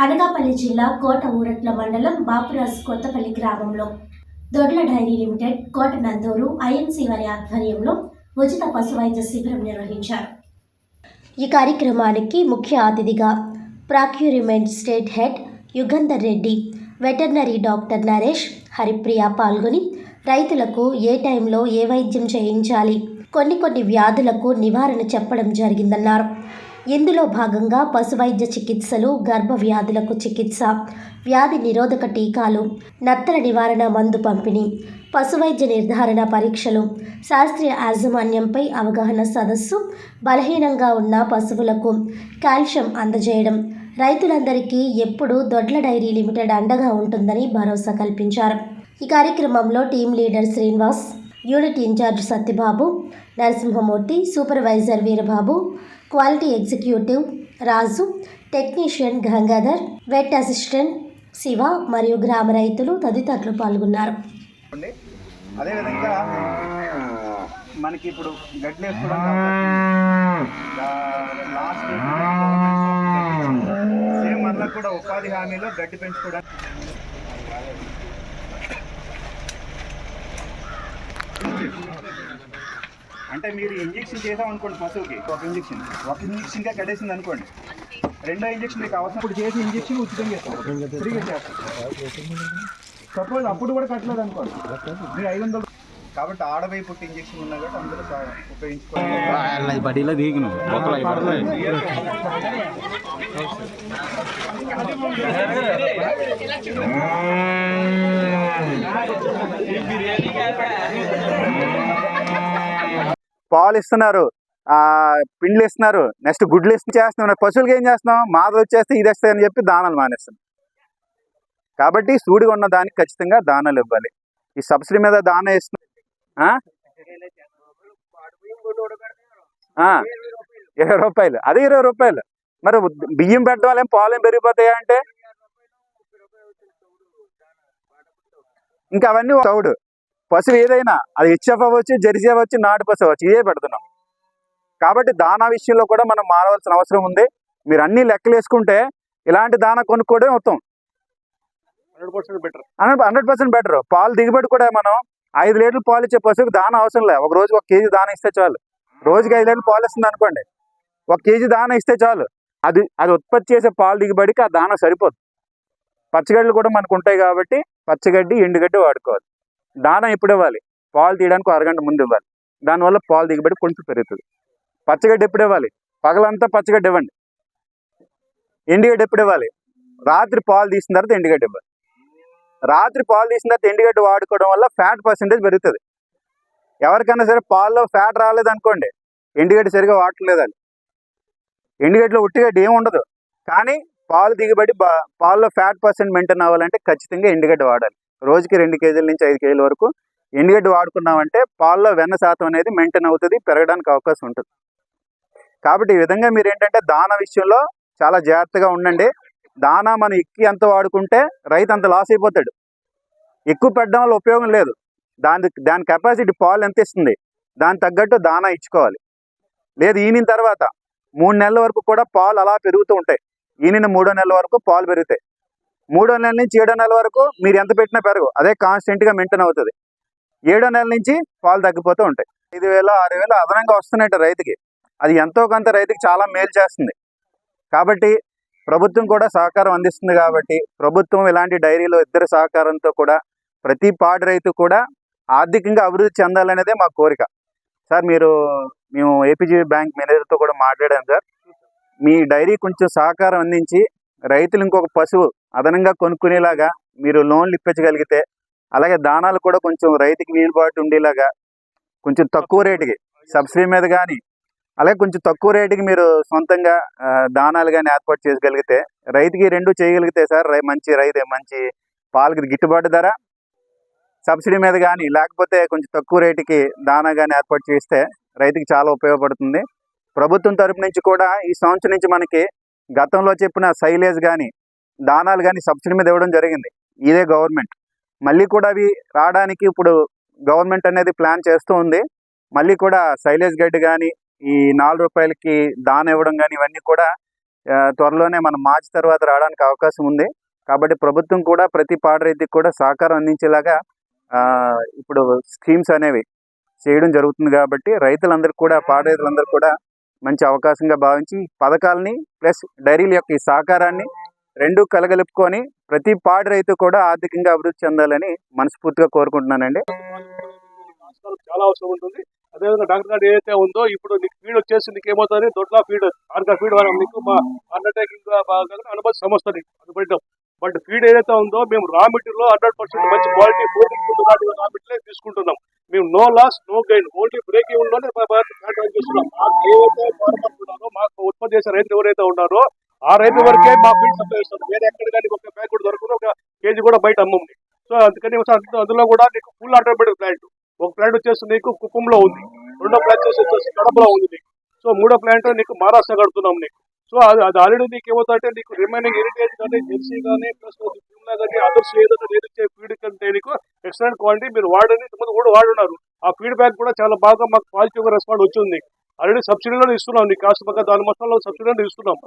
అనకాపల్లి జిల్లా కోట ఊరట్ల మండలం బాపురాజు కొత్తపల్లి గ్రామంలో దొడ్ల డైరీ లిమిటెడ్ కోట నందూరు ఐఎంసీ వారి ఆధ్వర్యంలో ఉచిత పశు వైద్య శిబిరం నిర్వహించారు. ఈ కార్యక్రమానికి ముఖ్య అతిథిగా procurement state head Yugandhar Reddy, veterinary doctor Naresh, Haripriya పాల్గొని రైతులకు ఏ టైంలో ఏ వైద్యం చేయించాలి, కొన్ని వ్యాధులకు నివారణ చెప్పడం జరిగిందన్నారు. ఇందులో భాగంగా పశువైద్య చికిత్సలు, గర్భ వ్యాధులకు చికిత్స, వ్యాధి నిరోధక టీకాలు, నత్తల నివారణ మందు పంపిణీ, పశువైద్య నిర్ధారణ పరీక్షలు, శాస్త్రీయ యాజమాన్యంపై అవగాహన సదస్సు, బలహీనంగా ఉన్న పశువులకు కాల్షియం అందజేయడం, రైతులందరికీ ఎప్పుడూ దొడ్ల డైరీ లిమిటెడ్ అండగా ఉంటుందని భరోసా కల్పించారు. ఈ కార్యక్రమంలో team leader Srinivas, unit incharge Satyababu, Narasimhamurthy, supervisor Veerababu, quality executive Raju, technician Gangadhar, vet assistant Shiva మరియు గ్రామ రైతులు తదితరులు పాల్గొన్నారు. అదేవిధంగా మనకి ఇప్పుడు గడ్డి వేసుకోవడం సేమ్ మనకు కూడా ఉపాధి హామీలో గడ్డి పెంచుకోవడానికి అంటే మీరు ఇంజెక్షన్ చేసాం అనుకోండి, పశువుకి ఒక ఇంజెక్షన్గా కట్టేసింది అనుకోండి, రెండో ఇంజెక్షన్ మీకు అవసరం ఇప్పుడు చేసి ఇంజెక్షన్ ఉచితంగా చేస్తాం, ఫ్రీగా చేస్తాం. సపోజ్ అప్పుడు కూడా కట్టలేదు అనుకోండి, మీరు 500. కాబట్టి ఆడవై పుట్టి ఇంజెక్షన్ ఉన్నా కూడా అందరూ ఉపయోగించుకోవాలి. బడిలో దిగును పాలు ఇస్తున్నారు, పిండ్లు ఇస్తున్నారు, నెక్స్ట్ గుడ్లు చేస్తున్నాం. పశువులకి ఏం చేస్తున్నాం, మాదలు వచ్చేస్తే ఇది వస్తాయని చెప్పి దానాలు మానేస్తున్నాం. కాబట్టి సూడిగా ఉన్న దానికి ఖచ్చితంగా దానాలు ఇవ్వాలి. ఈ సబ్సిడీ మీద దానా ఇస్తున్నా 20 రూపాయలు, అదే 20 రూపాయలు. మరి బియ్యం పెట్టడం వల్ల పాలు ఏం పెరిగిపోతాయా అంటే ఇంకా అవన్నీ తౌడు. పశువు ఏదైనా అది హెచ్ఎఫ్ అవ్వచ్చు, జెర్సీ అవ్వచ్చు, నాటు పశువు అవ్వచ్చు, ఇవే పెడుతున్నాం. కాబట్టి దానా విషయంలో కూడా మనం మారవలసిన అవసరం ఉంది. మీరు అన్ని లెక్కలు వేసుకుంటే ఇలాంటి దానా కొనుక్కోవడం ఉత్తమం. 100% బెటర్. పాలు దిగుబడి కూడా మనం 5 లీటర్లు పాలు ఇచ్చే పశువుకి దానా అవసరం లేదు. ఒక రోజుకి 1 కేజీ దానా ఇస్తే చాలు. రోజుకి 5 లీటర్లు పాలు ఇస్తుంది అనుకోండి, 1 కేజీ దానా ఇస్తే చాలు. అది ఉత్పత్తి చేసే పాలు దిగుబడికి ఆ దానా సరిపోదు. పచ్చగడ్డలు కూడా మనకు ఉంటాయి కాబట్టి పచ్చగడ్డి, ఎండుగడ్డి వాడుకోవాలి. దానా ఎప్పుడు ఇవ్వాలి, పాలు తీయడానికి 1 అరగంట ముందు ఇవ్వాలి. దానివల్ల పాలు దిగుబడి కొంచెం పెరుగుతుంది. పచ్చగడ్డి ఎప్పుడు ఇవ్వాలి, పగలంతా పచ్చగడ్డి ఇవ్వండి. ఎండుగడ్డి ఎప్పుడు ఇవ్వాలి, రాత్రి పాలు తీసిన తర్వాత ఎండుగడ్డి ఇవ్వాలి. రాత్రి పాలు తీసిన తర్వాత ఎండుగడ్డి వాడుకోవడం వల్ల ఫ్యాట్ పర్సెంటేజ్ పెరుగుతుంది. ఎవరికైనా సరే పాల్లో ఫ్యాట్ రాలేదనుకోండి, ఎండుగడ్డి సరిగా వాడలేదని. ఎండుగడ్డిలో ఉట్టిగడ్డి ఏమి ఉండదు, కానీ పాలు దిగుబడి పాల్లో ఫ్యాట్ పర్సెంట్ మెయింటైన్ అవ్వాలంటే ఖచ్చితంగా ఎండుగడ్డి వాడాలి. రోజుకి 2 కేజీల నుంచి 5 కేజీల వరకు ఎండుగడ్డి వాడుకున్నామంటే పాల్లో వెన్న శాతం అనేది మెయింటైన్ అవుతుంది, పెరగడానికి అవకాశం ఉంటుంది. కాబట్టి ఈ విధంగా మీరు ఏంటంటే దానా విషయంలో చాలా జాగ్రత్తగా ఉండండి. దానా మనం ఎంత వాడుకుంటే రైతు అంత లాస్ అయిపోతాడు. ఎక్కువ పెట్టడం వల్ల ఉపయోగం లేదు. దాని కెపాసిటీ పాలు ఎంత ఇస్తుంది, దాని తగ్గట్టు దానా ఇచ్చుకోవాలి. లేదు ఈనిన తర్వాత 3 నెలల వరకు కూడా పాలు అలా పెరుగుతూ ఉంటాయి. ఈనిన 3వ నెల వరకు పాలు పెరుగుతాయి. 3వ నెల నుంచి 7వ నెల వరకు మీరు ఎంత పెట్టినా పెరగవు, అదే కాన్స్టెంట్గా మెయింటైన్ అవుతుంది. 7వ నెల నుంచి పాలు తగ్గిపోతూ ఉంటాయి. 5,000 6,000 అదనంగా వస్తున్నాయి రైతుకి. అది ఎంతో కొంత రైతుకి చాలా మేలు చేస్తుంది. కాబట్టి ప్రభుత్వం కూడా సహకారం అందిస్తుంది. కాబట్టి ప్రభుత్వం ఇలాంటి డైరీలో ఇద్దరి సహకారంతో కూడా ప్రతి పాడి రైతు కూడా ఆర్థికంగా అభివృద్ధి చెందాలనేదే మా కోరిక. సార్ మేము ఏపీజీ బ్యాంక్ మేనేజర్తో కూడా మాట్లాడాం సార్. మీ డైరీ కొంచెం సహకారం అందించి రైతులు ఇంకొక పశువు అదనంగా కొనుక్కునేలాగా మీరు లోన్లు ఇప్పించగలిగితే, అలాగే దానాలు కూడా కొంచెం రైతుకి వీలుబాటు ఉండేలాగా కొంచెం తక్కువ రేటుకి సబ్సిడీ మీద కానీ, అలాగే కొంచెం తక్కువ రేటుకి మీరు సొంతంగా దానాలు కానీ ఏర్పాటు చేయగలిగితే, రైతుకి 2 చేయగలిగితే సార్ మంచి పాలకి గిట్టుబాటు ధర, సబ్సిడీ మీద కానీ లేకపోతే కొంచెం తక్కువ రేటుకి దానా కానీ ఏర్పాటు చేస్తే రైతుకి చాలా ఉపయోగపడుతుంది. ప్రభుత్వం తరపు నుంచి కూడా ఈ సంవత్సరం నుంచి మనకి గతంలో చెప్పిన సైలేజ్ కానీ దానాలు కానీ సబ్సిడీ మీద ఇవ్వడం జరిగింది. ఇదే గవర్నమెంట్ మళ్ళీ కూడా అవి రావడానికి ఇప్పుడు గవర్నమెంట్ అనేది ప్లాన్ చేస్తూ ఉంది. మళ్ళీ కూడా సైలేజ్ గడ్డి కానీ ఈ 4 రూపాయలకి దాన ఇవ్వడం కానీ ఇవన్నీ కూడా త్వరలోనే మన మార్చి తర్వాత రావడానికి అవకాశం ఉంది. కాబట్టి ప్రభుత్వం కూడా ప్రతి పాడి రైతుకి కూడా సహకారం అందించేలాగా ఇప్పుడు స్కీమ్స్ అనేవి చేయడం జరుగుతుంది. కాబట్టి రైతులందరికీ కూడా పాడి రైతులందరూ కూడా మంచి అవకాశంగా భావించి పథకాలని ప్లస్ డైరీల యొక్క ఈ సహకారాన్ని రెండు కలగలుపుకొని ప్రతి పాడి రైతు కూడా ఆర్థికంగా అభివృద్ధి చెందాలని మనస్ఫూర్తిగా కోరుకుంటున్నానండి. చాలా అవసరం ఉంటుంది. అదేవిధంగా డాక్టర్ గారు ఏదైతే ఉందో ఇప్పుడు నీకు ఫీడ్ వచ్చేసి నీకు ఏమవుతుంది, దొడ్ల ఫీడ్ ఆర్గా ఫీడ్ వల్ల నీకు మా అండర్టేకింగ్ అనుమతి సంస్థ నీకు అది పెట్టాం. బట్ ఫీడ్ ఏదైతే ఉందో మేము రా మెటీరియల్ 100% మంచి క్వాలిటీ రా మెటీరియల్ తీసుకుంటున్నాం. మేము no loss no gain, only break ఈవెన్లోనే చేస్తున్నాం. మాకు ఏదైతే ఫార్మర్స్ ఉన్నారో, మాకు ఉత్పత్తి చేసే రైతులు ఎవరైతే ఉన్నారో ఆ రైతు వరకే మా ఫీడ్ సప్లై చేస్తాం. వేరే ఎక్కడ కానీ ఒక ప్యాక్ కూడా దొరకదు, ఒక కేజీ కూడా బయట అమ్మండి. సో అందుకని అందులో కూడా నీకు ఫుల్ ఆటోమేటిక్ ప్లాంట్, ఒక ప్లాంట్ వచ్చేసి నీకు కుప్పంలో ఉంది, రెండో ప్లాంట్ వచ్చేసి కడపలో ఉంది నీకు. సో మూడో ప్లాంట్ నీకు మహారాష్ట్ర కడుతున్నాం నీకు. సో అది ఆల్రెడీ నీకు ఏమవుతుందంటే నీకు రిమైనింగ్ ఇరిటేజ్ కానీ జెర్సీ కానీ ప్లస్ కానీ అదర్స్ ఏదైతే ఏదైతే ఫీడ్ కంటే నీకు ఎక్సలెంట్ క్వాలిటీ మీరు వాడని ఇంతకుముందు కూడా వాడున్నారు. ఆ ఫీడ్బ్యాక్ కూడా చాలా బాగా మాకు పాజిటివ్గా రెస్పాండ్ వచ్చింది. ఆల్రెడీ సబ్సిడీలో ఇస్తున్నాం నీకు, కాస్ట్ పక్క దాని మొత్తంలో సబ్సిడీలో ఇస్తున్నాం.